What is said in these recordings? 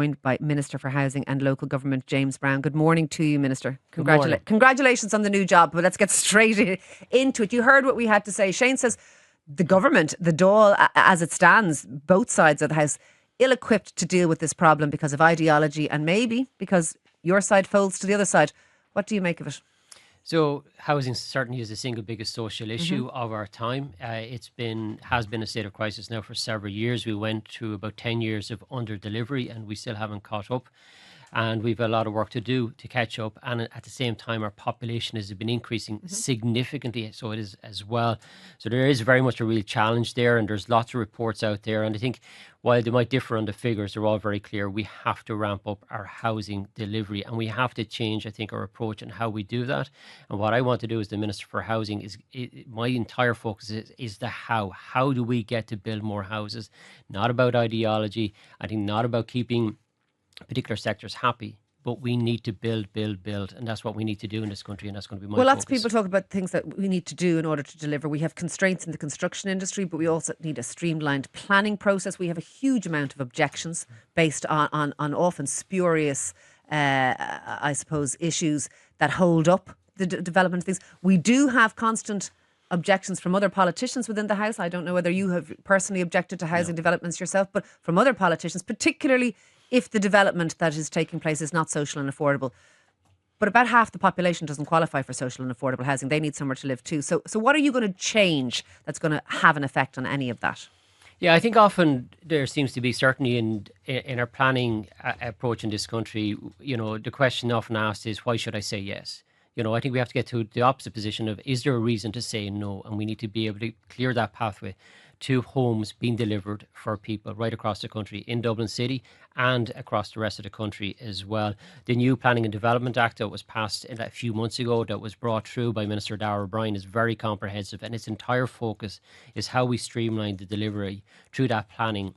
joined by Minister for Housing and Local Government, James Browne. Good morning to you, Minister. Good morning. Congratulations on the new job, but let's get straight into it. You heard what we had to say. Shane says the government, the Dáil, as it stands, both sides of the House, ill-equipped to deal with this problem because of ideology and maybe because your side folds to the other side. What do you make of it? So housing certainly is the single biggest social issue of our time. Has been a state of crisis now for several years. We went through about 10 years of under delivery and we still haven't caught up. And we've a lot of work to do to catch up. And at the same time, our population has been increasing significantly. So it is as well. So there is very much a real challenge there. And there's lots of reports out there. And I think while they might differ on the figures, they're all very clear. We have to ramp up our housing delivery and we have to change, I think, our approach and how we do that. And what I want to do as the Minister for Housing is my entire focus is the how. How do we get to build more houses? Not about ideology. I think not about keeping particular sectors happy, but we need to build, and that's what we need to do in this country, and that's going to be my focus. Lots of people talk about things that we need to do in order to deliver. We have constraints in the construction industry, but we also need a streamlined planning process. We have a huge amount of objections based on often spurious, I suppose, issues that hold up the development of things. We do have constant objections from other politicians within the House. I don't know whether you have personally objected to housing developments yourself, but from other politicians, particularly if the development that is taking place is not social and affordable. But about half the population doesn't qualify for social and affordable housing. They need somewhere to live too. So what are you going to change that's going to have an effect on any of that? Yeah, I think often there seems to be, certainly in our planning approach in this country, the question often asked is, why should I say yes? I think we have to get to the opposite position of, is there a reason to say no? And we need to be able to clear that pathway to homes being delivered for people right across the country, in Dublin City and across the rest of the country as well. The new Planning and Development Act that was passed a few months ago, that was brought through by Minister Darragh O'Brien, is very comprehensive, and its entire focus is how we streamline the delivery through that planning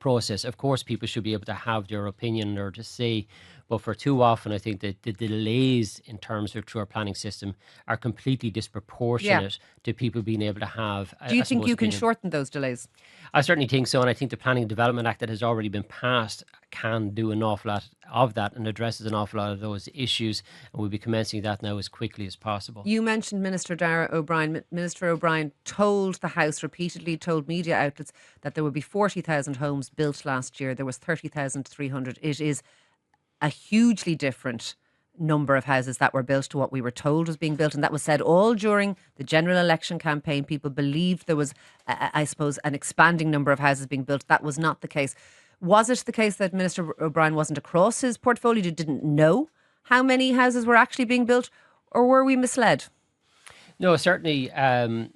process. Of course, people should be able to have their opinion or to say, but for too often, I think that the delays in terms of through our planning system are completely disproportionate to people being able to have. Do you think you can shorten those delays? I certainly think so, and I think the Planning and Development Act that has already been passed can do an awful lot of that and addresses an awful lot of those issues, and we'll be commencing that now as quickly as possible. You mentioned Minister Darragh O'Brien. Minister O'Brien told the House repeatedly, told media outlets, that there would be 40,000 homes built last year. There was 30,300. It is a hugely different number of houses that were built to what we were told was being built. And that was said all during the general election campaign. People believed there was, I suppose, an expanding number of houses being built. That was not the case. Was it the case that Minister O'Brien wasn't across his portfolio, didn't know how many houses were actually being built, or were we misled? No, certainly.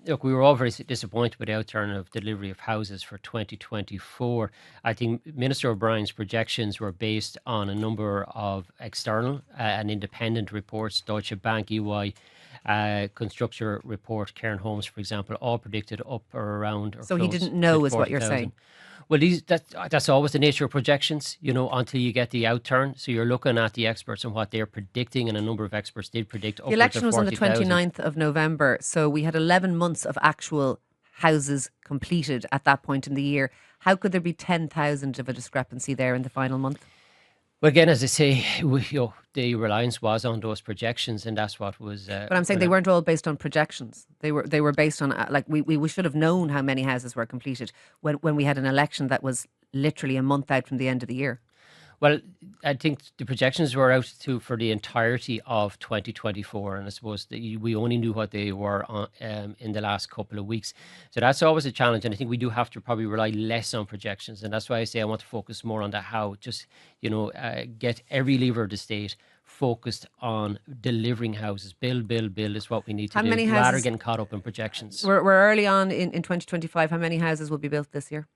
Look, we were all very disappointed with the outturn of delivery of houses for 2024. I think Minister O'Brien's projections were based on a number of external and independent reports. Deutsche Bank, EY, Constructor Report, Cairn Homes, for example, all predicted up or around. Or so he didn't know, is what you're saying? Well, that's always the nature of projections, until you get the outturn. So you're looking at the experts and what they're predicting, and a number of experts did predict upwards of 40,000. The election was on the 29th of November, so we had 11 months of actual houses completed at that point in the year. How could there be 10,000 of a discrepancy there in the final month? Well, again, as I say, the reliance was on those projections, and that's what was. But I'm saying they weren't all based on projections. They were based on we should have known how many houses were completed when we had an election that was literally a month out from the end of the year. Well, I think the projections were out for the entirety of 2024, and I suppose we only knew what they were in the last couple of weeks. So that's always a challenge, and I think we do have to probably rely less on projections, and that's why I say I want to focus more on the how. Just get every lever of the state focused on delivering houses. Build is what we need to do. Many rather houses, than getting caught up in projections. We're early on in 2025. How many houses will be built this year?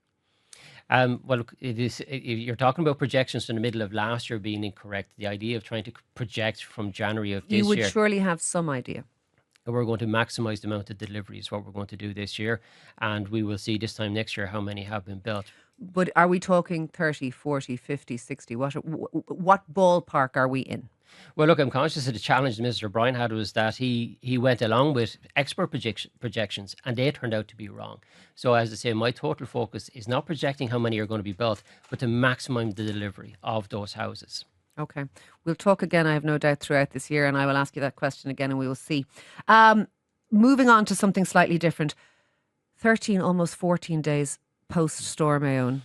Well, you're talking about projections in the middle of last year being incorrect. The idea of trying to project from January of this year. You would surely have some idea. We're going to maximise the amount of delivery is what we're going to do this year. And we will see this time next year how many have been built. But are we talking 30, 40, 50, 60? What ballpark are we in? Well, look, I'm conscious of the challenge Mr. Bryan had was that he went along with expert projections and they turned out to be wrong. So, as I say, my total focus is not projecting how many are going to be built, but to maximize the delivery of those houses. Okay. We'll talk again, I have no doubt, throughout this year, and I will ask you that question again and we will see. Um, Moving on to something slightly different. 13, almost 14 days post Storm Éowyn,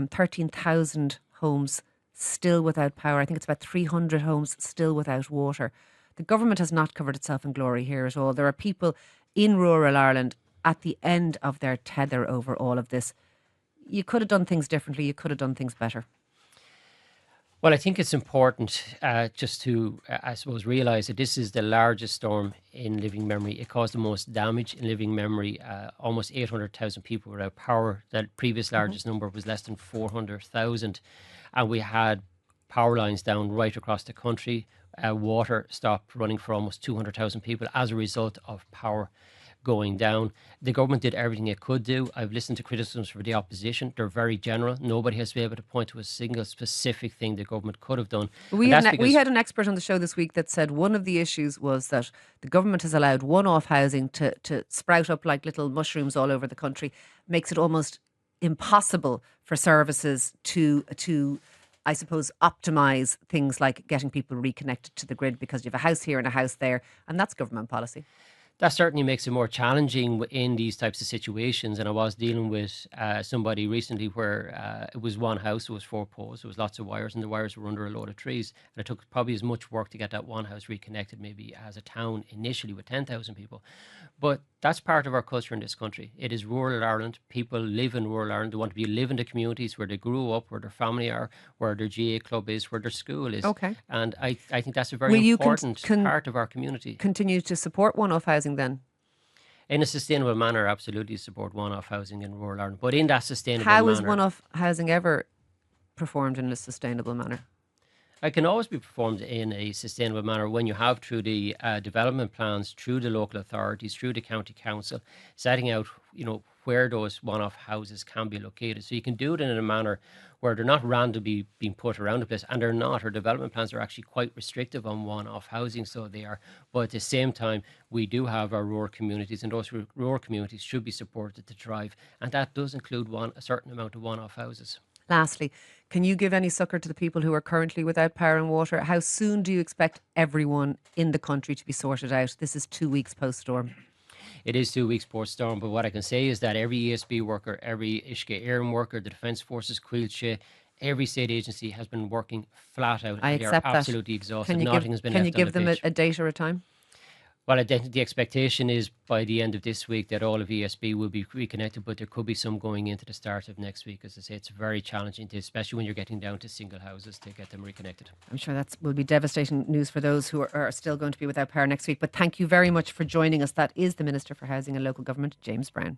13,000 homes still without power. I think it's about 300 homes still without water. The government has not covered itself in glory here at all. There are people in rural Ireland at the end of their tether over all of this. You could have done things differently. You could have done things better. Well, I think it's important just to, I suppose, realise that this is the largest storm in living memory. It caused the most damage in living memory. Almost 800,000 people without power. That previous largest number was less than 400,000. And we had power lines down right across the country. Water stopped running for almost 200,000 people as a result of power going down. The government did everything it could do. I've listened to criticisms for the opposition. They're very general. Nobody has been able to point to a single specific thing the government could have done. We had an expert on the show this week that said one of the issues was that the government has allowed one-off housing to sprout up like little mushrooms all over the country, makes it almost impossible for services to I suppose, optimise things like getting people reconnected to the grid because you have a house here and a house there, and that's government policy. That certainly makes it more challenging in these types of situations. And I was dealing with somebody recently where it was one house, it was 4 poles, there was lots of wires, and the wires were under a load of trees. And it took probably as much work to get that one house reconnected, maybe as a town initially with 10,000 people. But that's part of our culture in this country. It is rural Ireland. People live in rural Ireland. They want to live in the communities where they grew up, where their family are, where their GA club is, where their school is. Okay. And I think that's a very important part of our community. Continue to support one-off housing then? In a sustainable manner, absolutely support one-off housing in rural Ireland. But in that sustainable manner... How is one-off housing ever performed in a sustainable manner? It can always be performed in a sustainable manner when you have through the development plans, through the local authorities, through the county council, setting out, where those one-off houses can be located. So you can do it in a manner where they're not randomly being put around the place, and they're not. Our development plans are actually quite restrictive on one-off housing, so they are. But at the same time, we do have our rural communities, and those rural communities should be supported to thrive, and that does include a certain amount of one-off houses. Lastly, can you give any succour to the people who are currently without power and water? How soon do you expect everyone in the country to be sorted out? This is 2 weeks post-storm. It is 2 weeks post-storm, but what I can say is that every ESB worker, every Uisce Éireann worker, the Defence Forces, Cuilche, every state agency has been working flat out. I accept They are absolutely exhausted. Nothing has been left on the pitch. Can you give them a date or a time? Well, I think the expectation is by the end of this week that all of ESB will be reconnected, but there could be some going into the start of next week. As I say, it's very challenging, especially when you're getting down to single houses, to get them reconnected. I'm sure that will be devastating news for those who are still going to be without power next week. But thank you very much for joining us. That is the Minister for Housing and Local Government, James Browne.